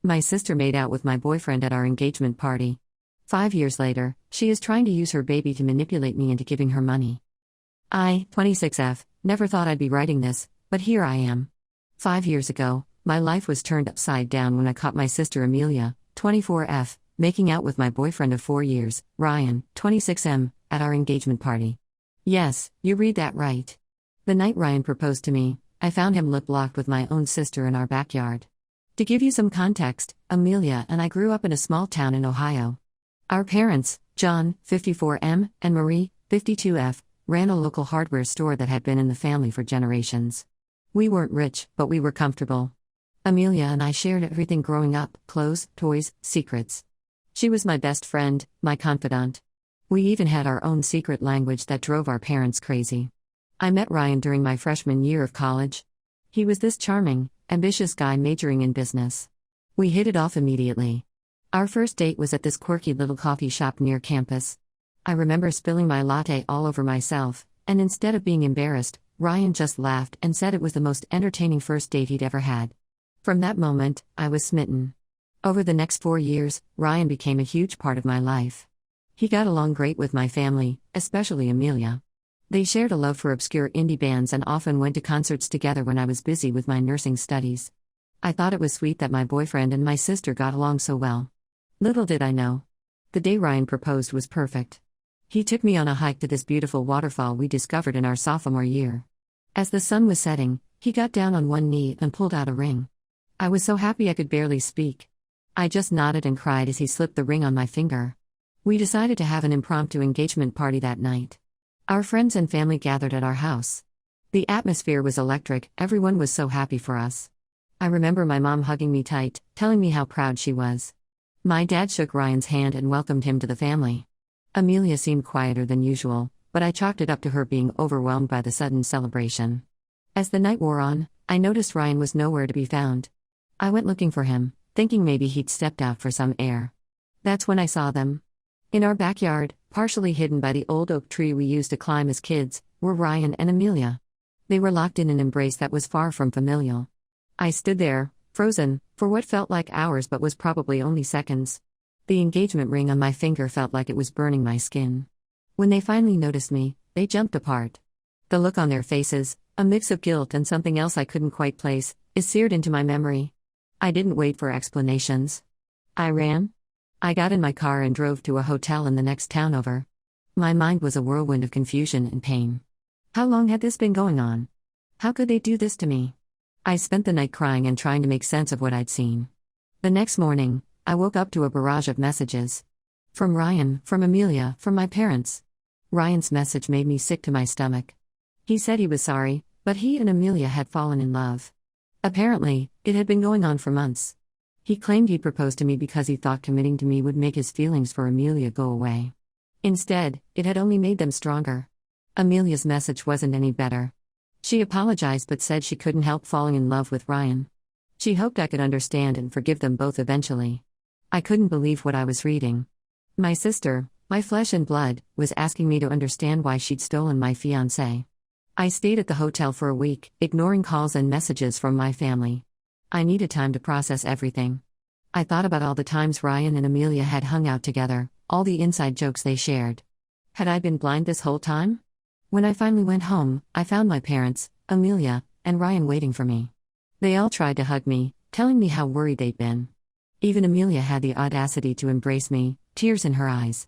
My sister made out with my boyfriend at our engagement party. 5 years later, she is trying to use her baby to manipulate me into giving her money. I, 26F, never thought I'd be writing this, but here I am. 5 years ago, my life was turned upside down when I caught my sister Amelia, 24F, making out with my boyfriend of 4 years, Ryan, 26M, at our engagement party. Yes, you read that right. The night Ryan proposed to me, I found him lip-locked with my own sister in our backyard. To give you some context, Amelia and I grew up in a small town in Ohio. Our parents, John, 54M, and Marie, 52F, ran a local hardware store that had been in the family for generations. We weren't rich, but we were comfortable. Amelia and I shared everything growing up: clothes, toys, secrets. She was my best friend, my confidant. We even had our own secret language that drove our parents crazy. I met Ryan during my freshman year of college. He was this charming, ambitious guy majoring in business. We hit it off immediately. Our first date was at this quirky little coffee shop near campus. I remember spilling my latte all over myself, and instead of being embarrassed, Ryan just laughed and said it was the most entertaining first date he'd ever had. From that moment, I was smitten. Over the next 4 years, Ryan became a huge part of my life. He got along great with my family, especially Amelia. They shared a love for obscure indie bands and often went to concerts together when I was busy with my nursing studies. I thought it was sweet that my boyfriend and my sister got along so well. Little did I know. The day Ryan proposed was perfect. He took me on a hike to this beautiful waterfall we discovered in our sophomore year. As the sun was setting, he got down on one knee and pulled out a ring. I was so happy I could barely speak. I just nodded and cried as he slipped the ring on my finger. We decided to have an impromptu engagement party that night. Our friends and family gathered at our house. The atmosphere was electric, everyone was so happy for us. I remember my mom hugging me tight, telling me how proud she was. My dad shook Ryan's hand and welcomed him to the family. Amelia seemed quieter than usual, but I chalked it up to her being overwhelmed by the sudden celebration. As the night wore on, I noticed Ryan was nowhere to be found. I went looking for him, thinking maybe he'd stepped out for some air. That's when I saw them. In our backyard, partially hidden by the old oak tree we used to climb as kids, were Ryan and Amelia. They were locked in an embrace that was far from familial. I stood there, frozen, for what felt like hours but was probably only seconds. The engagement ring on my finger felt like it was burning my skin. When they finally noticed me, they jumped apart. The look on their faces, a mix of guilt and something else I couldn't quite place, is seared into my memory. I didn't wait for explanations. I ran. I got in my car and drove to a hotel in the next town over. My mind was a whirlwind of confusion and pain. How long had this been going on? How could they do this to me? I spent the night crying and trying to make sense of what I'd seen. The next morning, I woke up to a barrage of messages. From Ryan, from Amelia, from my parents. Ryan's message made me sick to my stomach. He said he was sorry, but he and Amelia had fallen in love. Apparently, it had been going on for months. He claimed he'd proposed to me because he thought committing to me would make his feelings for Amelia go away. Instead, it had only made them stronger. Amelia's message wasn't any better. She apologized but said she couldn't help falling in love with Ryan. She hoped I could understand and forgive them both eventually. I couldn't believe what I was reading. My sister, my flesh and blood, was asking me to understand why she'd stolen my fiancé. I stayed at the hotel for a week, ignoring calls and messages from my family. I needed time to process everything. I thought about all the times Ryan and Amelia had hung out together, all the inside jokes they shared. Had I been blind this whole time? When I finally went home, I found my parents, Amelia, and Ryan waiting for me. They all tried to hug me, telling me how worried they'd been. Even Amelia had the audacity to embrace me, tears in her eyes.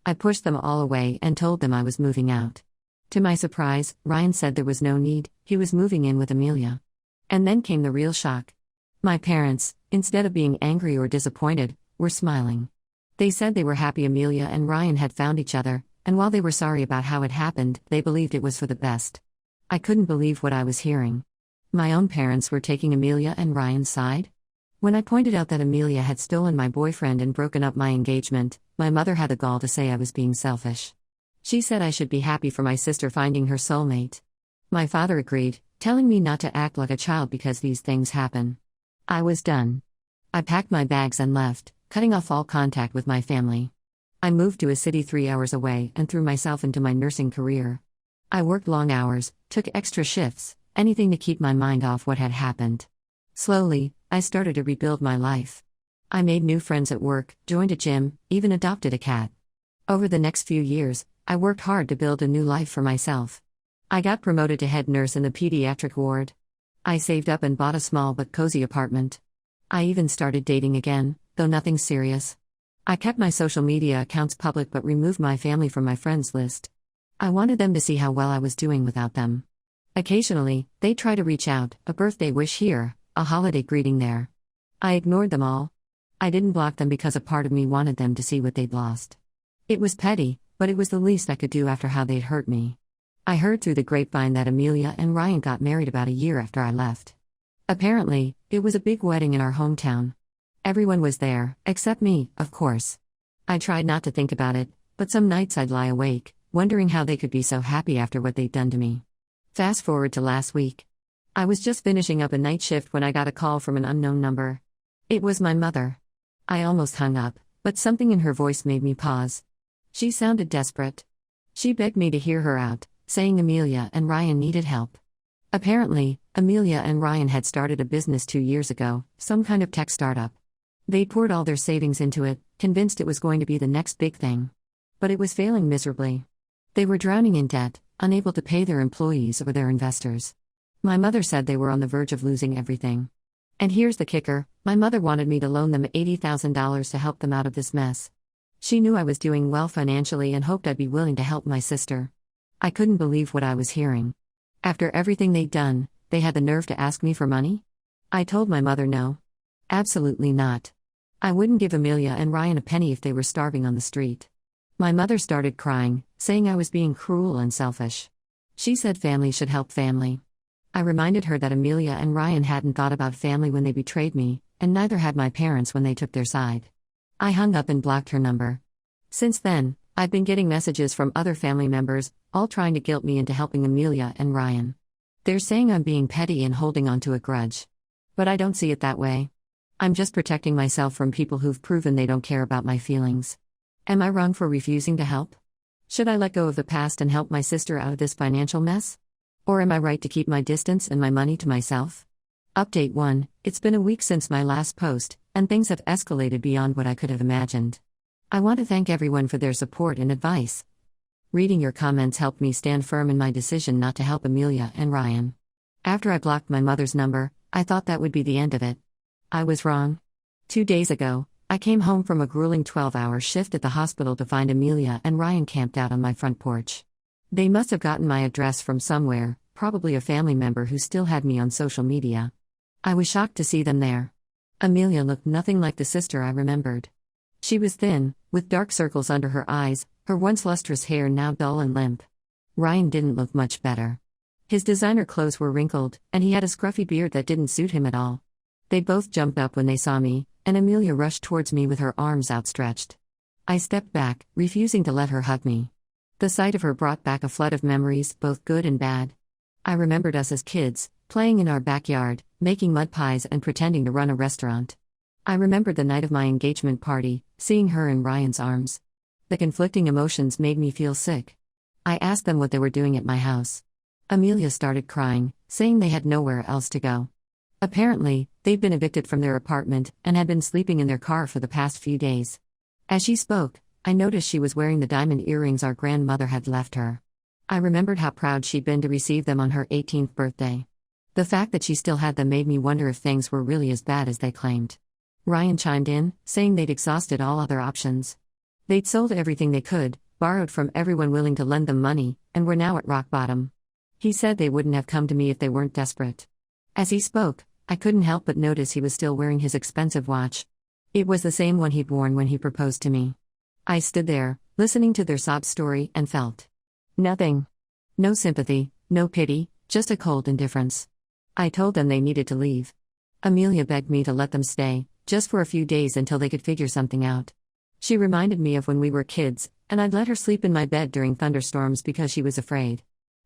I pushed them all away and told them I was moving out. To my surprise, Ryan said there was no need, he was moving in with Amelia. And then came the real shock. My parents, instead of being angry or disappointed, were smiling. They said they were happy Amelia and Ryan had found each other, and while they were sorry about how it happened, they believed it was for the best. I couldn't believe what I was hearing. My own parents were taking Amelia and Ryan's side? When I pointed out that Amelia had stolen my boyfriend and broken up my engagement, my mother had the gall to say I was being selfish. She said I should be happy for my sister finding her soulmate. My father agreed, telling me not to act like a child because these things happen. I was done. I packed my bags and left, cutting off all contact with my family. I moved to a city 3 hours away and threw myself into my nursing career. I worked long hours, took extra shifts, anything to keep my mind off what had happened. Slowly, I started to rebuild my life. I made new friends at work, joined a gym, even adopted a cat. Over the next few years, I worked hard to build a new life for myself. I got promoted to head nurse in the pediatric ward. I saved up and bought a small but cozy apartment. I even started dating again, though nothing serious. I kept my social media accounts public but removed my family from my friends list. I wanted them to see how well I was doing without them. Occasionally, they'd try to reach out, a birthday wish here, a holiday greeting there. I ignored them all. I didn't block them because a part of me wanted them to see what they'd lost. It was petty, but it was the least I could do after how they'd hurt me. I heard through the grapevine that Amelia and Ryan got married about a year after I left. Apparently, it was a big wedding in our hometown. Everyone was there, except me, of course. I tried not to think about it, but some nights I'd lie awake, wondering how they could be so happy after what they'd done to me. Fast forward to last week. I was just finishing up a night shift when I got a call from an unknown number. It was my mother. I almost hung up, but something in her voice made me pause. She sounded desperate. She begged me to hear her out, saying Amelia and Ryan needed help. Apparently, Amelia and Ryan had started a business 2 years ago, some kind of tech startup. They'd poured all their savings into it, convinced it was going to be the next big thing. But it was failing miserably. They were drowning in debt, unable to pay their employees or their investors. My mother said they were on the verge of losing everything. And here's the kicker, my mother wanted me to loan them $80,000 to help them out of this mess. She knew I was doing well financially and hoped I'd be willing to help my sister. I couldn't believe what I was hearing. After everything they'd done, they had the nerve to ask me for money? I told my mother no. Absolutely not. I wouldn't give Amelia and Ryan a penny if they were starving on the street. My mother started crying, saying I was being cruel and selfish. She said family should help family. I reminded her that Amelia and Ryan hadn't thought about family when they betrayed me, and neither had my parents when they took their side. I hung up and blocked her number. Since then, I've been getting messages from other family members, all trying to guilt me into helping Amelia and Ryan. They're saying I'm being petty and holding on to a grudge. But I don't see it that way. I'm just protecting myself from people who've proven they don't care about my feelings. Am I wrong for refusing to help? Should I let go of the past and help my sister out of this financial mess? Or am I right to keep my distance and my money to myself? Update 1, it's been a week since my last post, and things have escalated beyond what I could have imagined. I want to thank everyone for their support and advice. Reading your comments helped me stand firm in my decision not to help Amelia and Ryan. After I blocked my mother's number, I thought that would be the end of it. I was wrong. 2 days ago, I came home from a grueling 12-hour shift at the hospital to find Amelia and Ryan camped out on my front porch. They must have gotten my address from somewhere, probably a family member who still had me on social media. I was shocked to see them there. Amelia looked nothing like the sister I remembered. She was thin, with dark circles under her eyes, her once lustrous hair now dull and limp. Ryan didn't look much better. His designer clothes were wrinkled, and he had a scruffy beard that didn't suit him at all. They both jumped up when they saw me, and Amelia rushed towards me with her arms outstretched. I stepped back, refusing to let her hug me. The sight of her brought back a flood of memories, both good and bad. I remembered us as kids, playing in our backyard, making mud pies and pretending to run a restaurant. I remembered the night of my engagement party, seeing her in Ryan's arms. The conflicting emotions made me feel sick. I asked them what they were doing at my house. Amelia started crying, saying they had nowhere else to go. Apparently, they'd been evicted from their apartment and had been sleeping in their car for the past few days. As she spoke, I noticed she was wearing the diamond earrings our grandmother had left her. I remembered how proud she'd been to receive them on her 18th birthday. The fact that she still had them made me wonder if things were really as bad as they claimed. Ryan chimed in, saying they'd exhausted all other options. They'd sold everything they could, borrowed from everyone willing to lend them money, and were now at rock bottom. He said they wouldn't have come to me if they weren't desperate. As he spoke, I couldn't help but notice he was still wearing his expensive watch. It was the same one he'd worn when he proposed to me. I stood there, listening to their sob story, and felt nothing. No sympathy, no pity, just a cold indifference. I told them they needed to leave. Amelia begged me to let them stay, just for a few days until they could figure something out. She reminded me of when we were kids, and I'd let her sleep in my bed during thunderstorms because she was afraid.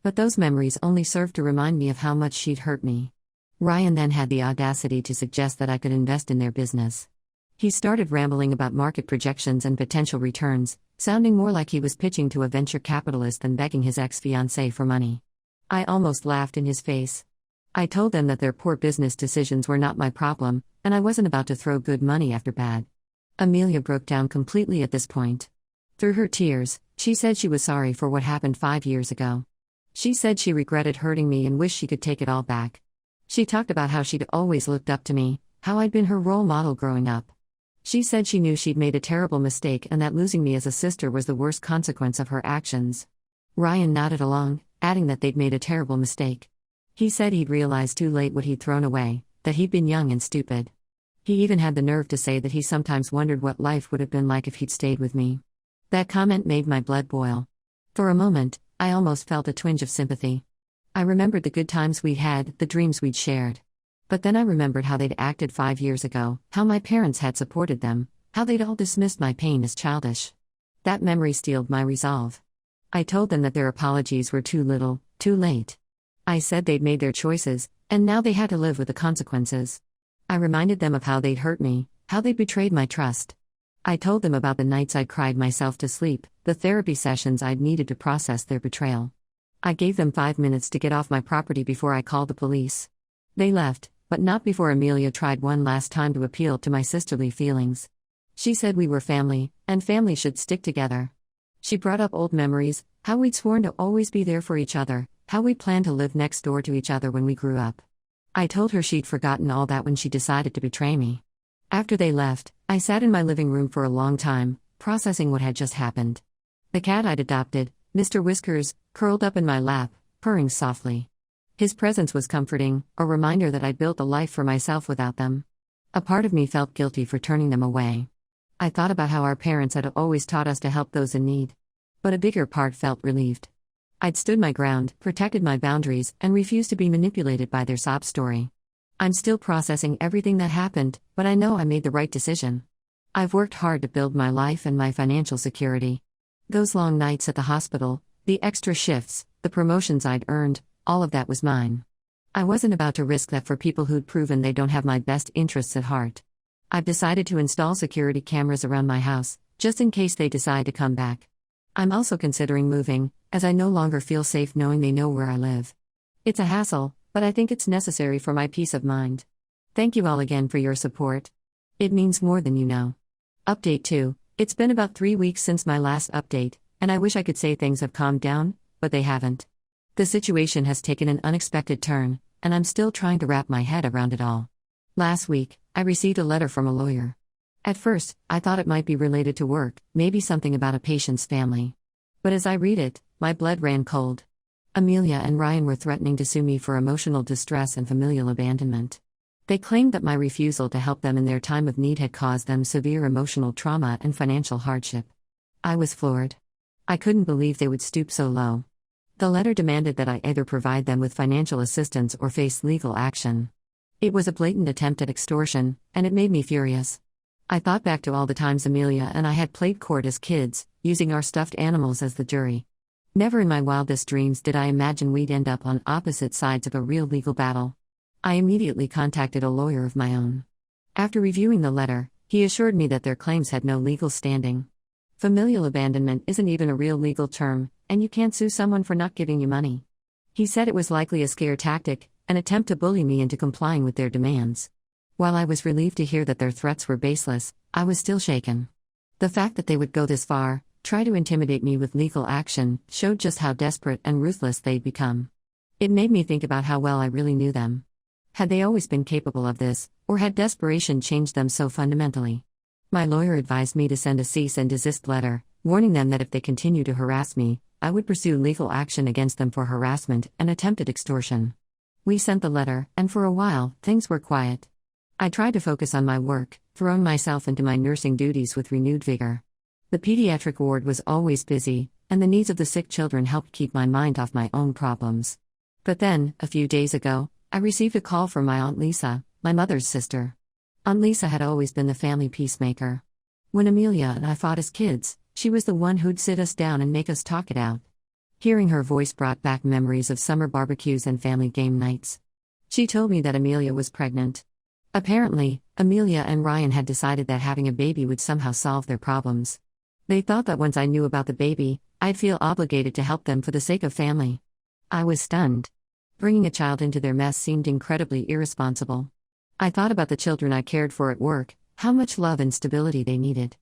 But those memories only served to remind me of how much she'd hurt me. Ryan then had the audacity to suggest that I could invest in their business. He started rambling about market projections and potential returns, sounding more like he was pitching to a venture capitalist than begging his ex-fiancée for money. I almost laughed in his face. I told them that their poor business decisions were not my problem, and I wasn't about to throw good money after bad. Amelia broke down completely at this point. Through her tears, she said she was sorry for what happened 5 years ago. She said she regretted hurting me and wished she could take it all back. She talked about how she'd always looked up to me, how I'd been her role model growing up. She said she knew she'd made a terrible mistake and that losing me as a sister was the worst consequence of her actions. Ryan nodded along, adding that they'd made a terrible mistake. He said he'd realized too late what he'd thrown away, that he'd been young and stupid. He even had the nerve to say that he sometimes wondered what life would have been like if he'd stayed with me. That comment made my blood boil. For a moment, I almost felt a twinge of sympathy. I remembered the good times we'd had, the dreams we'd shared. But then I remembered how they'd acted 5 years ago, how my parents had supported them, how they'd all dismissed my pain as childish. That memory steeled my resolve. I told them that their apologies were too little, too late. I said they'd made their choices, and now they had to live with the consequences. I reminded them of how they'd hurt me, how they'd betrayed my trust. I told them about the nights I'd cried myself to sleep, the therapy sessions I'd needed to process their betrayal. I gave them 5 minutes to get off my property before I called the police. They left, but not before Amelia tried one last time to appeal to my sisterly feelings. She said we were family, and family should stick together. She brought up old memories, how we'd sworn to always be there for each other, how we planned to live next door to each other when we grew up. I told her she'd forgotten all that when she decided to betray me. After they left, I sat in my living room for a long time, processing what had just happened. The cat I'd adopted, Mr. Whiskers, curled up in my lap, purring softly. His presence was comforting, a reminder that I'd built a life for myself without them. A part of me felt guilty for turning them away. I thought about how our parents had always taught us to help those in need. But a bigger part felt relieved. I'd stood my ground, protected my boundaries, and refused to be manipulated by their sob story. I'm still processing everything that happened, but I know I made the right decision. I've worked hard to build my life and my financial security. Those long nights at the hospital, the extra shifts, the promotions I'd earned, all of that was mine. I wasn't about to risk that for people who'd proven they don't have my best interests at heart. I've decided to install security cameras around my house, just in case they decide to come back. I'm also considering moving, as I no longer feel safe knowing they know where I live. It's a hassle, but I think it's necessary for my peace of mind. Thank you all again for your support. It means more than you know. Update 2. It's been about 3 weeks since my last update, and I wish I could say things have calmed down, but they haven't. The situation has taken an unexpected turn, and I'm still trying to wrap my head around it all. Last week, I received a letter from a lawyer. At first, I thought it might be related to work, maybe something about a patient's family. But as I read it, my blood ran cold. Amelia and Ryan were threatening to sue me for emotional distress and familial abandonment. They claimed that my refusal to help them in their time of need had caused them severe emotional trauma and financial hardship. I was floored. I couldn't believe they would stoop so low. The letter demanded that I either provide them with financial assistance or face legal action. It was a blatant attempt at extortion, and it made me furious. I thought back to all the times Amelia and I had played court as kids, using our stuffed animals as the jury. Never in my wildest dreams did I imagine we'd end up on opposite sides of a real legal battle. I immediately contacted a lawyer of my own. After reviewing the letter, he assured me that their claims had no legal standing. Familial abandonment isn't even a real legal term, and you can't sue someone for not giving you money. He said it was likely a scare tactic, an attempt to bully me into complying with their demands. While I was relieved to hear that their threats were baseless, I was still shaken. The fact that they would go this far, try to intimidate me with legal action, showed just how desperate and ruthless they'd become. It made me think about how well I really knew them. Had they always been capable of this, or had desperation changed them so fundamentally? My lawyer advised me to send a cease and desist letter, warning them that if they continue to harass me, I would pursue legal action against them for harassment and attempted extortion. We sent the letter, and for a while, things were quiet. I tried to focus on my work, throwing myself into my nursing duties with renewed vigor. The pediatric ward was always busy, and the needs of the sick children helped keep my mind off my own problems. But then, a few days ago, I received a call from my Aunt Lisa, my mother's sister. Aunt Lisa had always been the family peacemaker. When Amelia and I fought as kids, she was the one who'd sit us down and make us talk it out. Hearing her voice brought back memories of summer barbecues and family game nights. She told me that Amelia was pregnant. Apparently, Amelia and Ryan had decided that having a baby would somehow solve their problems. They thought that once I knew about the baby, I'd feel obligated to help them for the sake of family. I was stunned. Bringing a child into their mess seemed incredibly irresponsible. I thought about the children I cared for at work, how much love and stability they needed.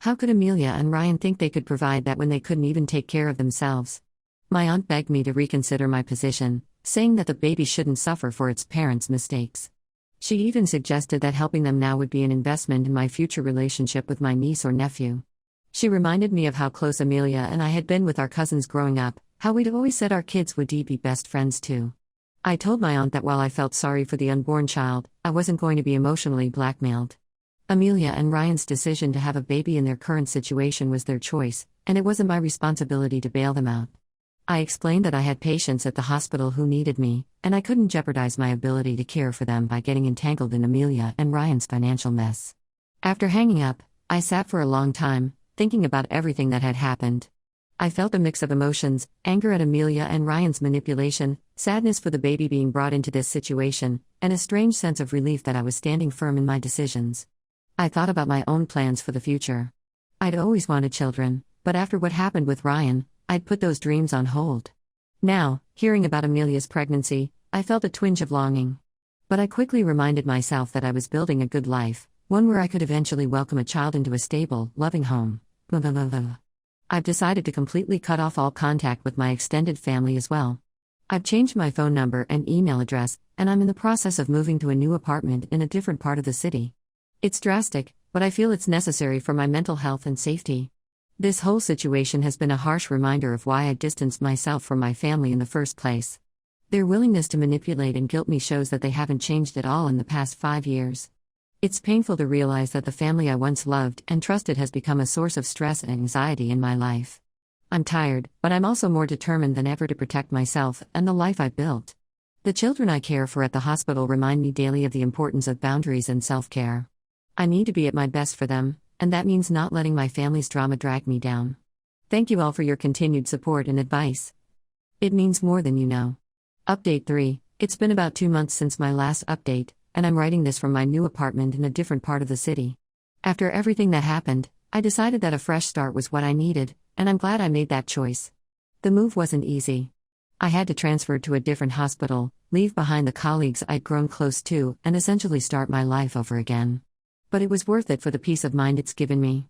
How could Amelia and Ryan think they could provide that when they couldn't even take care of themselves? My aunt begged me to reconsider my position, saying that the baby shouldn't suffer for its parents' mistakes. She even suggested that helping them now would be an investment in my future relationship with my niece or nephew. She reminded me of how close Amelia and I had been with our cousins growing up, how we'd always said our kids would be best friends too. I told my aunt that while I felt sorry for the unborn child, I wasn't going to be emotionally blackmailed. Amelia and Ryan's decision to have a baby in their current situation was their choice, and it wasn't my responsibility to bail them out. I explained that I had patients at the hospital who needed me, and I couldn't jeopardize my ability to care for them by getting entangled in Amelia and Ryan's financial mess. After hanging up, I sat for a long time, thinking about everything that had happened. I felt a mix of emotions: anger at Amelia and Ryan's manipulation, sadness for the baby being brought into this situation, and a strange sense of relief that I was standing firm in my decisions. I thought about my own plans for the future. I'd always wanted children, but after what happened with Ryan, I'd put those dreams on hold. Now, hearing about Amelia's pregnancy, I felt a twinge of longing. But I quickly reminded myself that I was building a good life, one where I could eventually welcome a child into a stable, loving home. I've decided to completely cut off all contact with my extended family as well. I've changed my phone number and email address, and I'm in the process of moving to a new apartment in a different part of the city. It's drastic, but I feel it's necessary for my mental health and safety. This whole situation has been a harsh reminder of why I distanced myself from my family in the first place. Their willingness to manipulate and guilt me shows that they haven't changed at all in the past 5 years. It's painful to realize that the family I once loved and trusted has become a source of stress and anxiety in my life. I'm tired, but I'm also more determined than ever to protect myself and the life I built. The children I care for at the hospital remind me daily of the importance of boundaries and self-care. I need to be at my best for them, and that means not letting my family's drama drag me down. Thank you all for your continued support and advice. It means more than you know. Update 3. It's been about 2 months since my last update, and I'm writing this from my new apartment in a different part of the city. After everything that happened, I decided that a fresh start was what I needed, and I'm glad I made that choice. The move wasn't easy. I had to transfer to a different hospital, leave behind the colleagues I'd grown close to, and essentially start my life over again. But it was worth it for the peace of mind it's given me.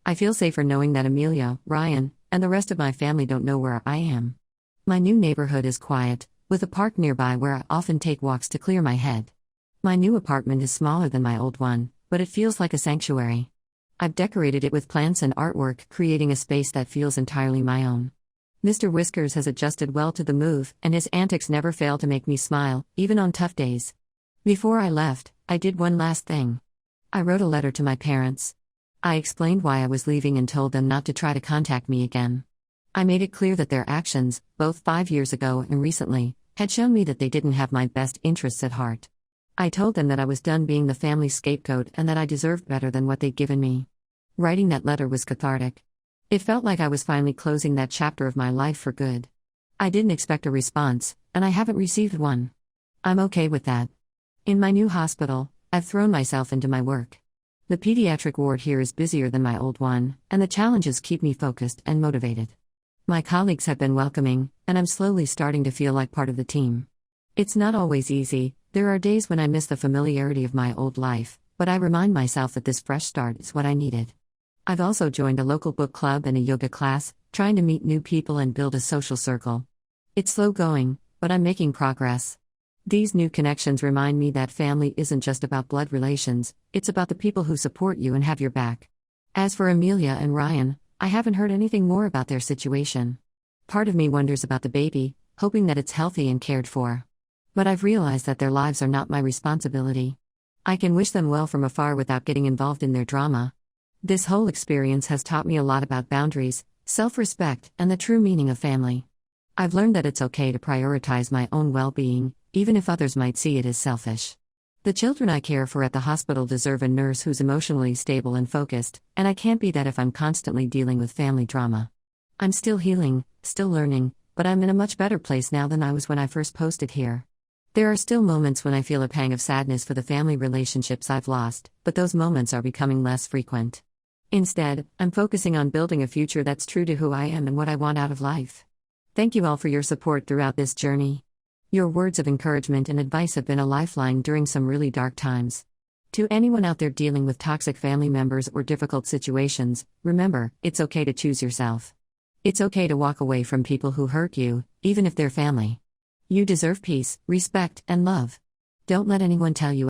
I feel safer knowing that Amelia, Ryan, and the rest of my family don't know where I am. My new neighborhood is quiet, with a park nearby where I often take walks to clear my head. My new apartment is smaller than my old one, but it feels like a sanctuary. I've decorated it with plants and artwork, creating a space that feels entirely my own. Mr. Whiskers has adjusted well to the move, and his antics never fail to make me smile, even on tough days. Before I left, I did one last thing. I wrote a letter to my parents. I explained why I was leaving and told them not to try to contact me again. I made it clear that their actions, both 5 years ago and recently, had shown me that they didn't have my best interests at heart. I told them that I was done being the family's scapegoat and that I deserved better than what they'd given me. Writing that letter was cathartic. It felt like I was finally closing that chapter of my life for good. I didn't expect a response, and I haven't received one. I'm okay with that. In my new hospital, I've thrown myself into my work. The pediatric ward here is busier than my old one, and the challenges keep me focused and motivated. My colleagues have been welcoming, and I'm slowly starting to feel like part of the team. It's not always easy. There are days when I miss the familiarity of my old life, but I remind myself that this fresh start is what I needed. I've also joined a local book club and a yoga class, trying to meet new people and build a social circle. It's slow going, but I'm making progress. These new connections remind me that family isn't just about blood relations, it's about the people who support you and have your back. As for Amelia and Ryan, I haven't heard anything more about their situation. Part of me wonders about the baby, hoping that it's healthy and cared for. But I've realized that their lives are not my responsibility. I can wish them well from afar without getting involved in their drama. This whole experience has taught me a lot about boundaries, self-respect, and the true meaning of family. I've learned that it's okay to prioritize my own well-being, even if others might see it as selfish. The children I care for at the hospital deserve a nurse who's emotionally stable and focused, and I can't be that if I'm constantly dealing with family drama. I'm still healing, still learning, but I'm in a much better place now than I was when I first posted here. There are still moments when I feel a pang of sadness for the family relationships I've lost, but those moments are becoming less frequent. Instead, I'm focusing on building a future that's true to who I am and what I want out of life. Thank you all for your support throughout this journey. Your words of encouragement and advice have been a lifeline during some really dark times. To anyone out there dealing with toxic family members or difficult situations, remember, it's okay to choose yourself. It's okay to walk away from people who hurt you, even if they're family. You deserve peace, respect, and love. Don't let anyone tell you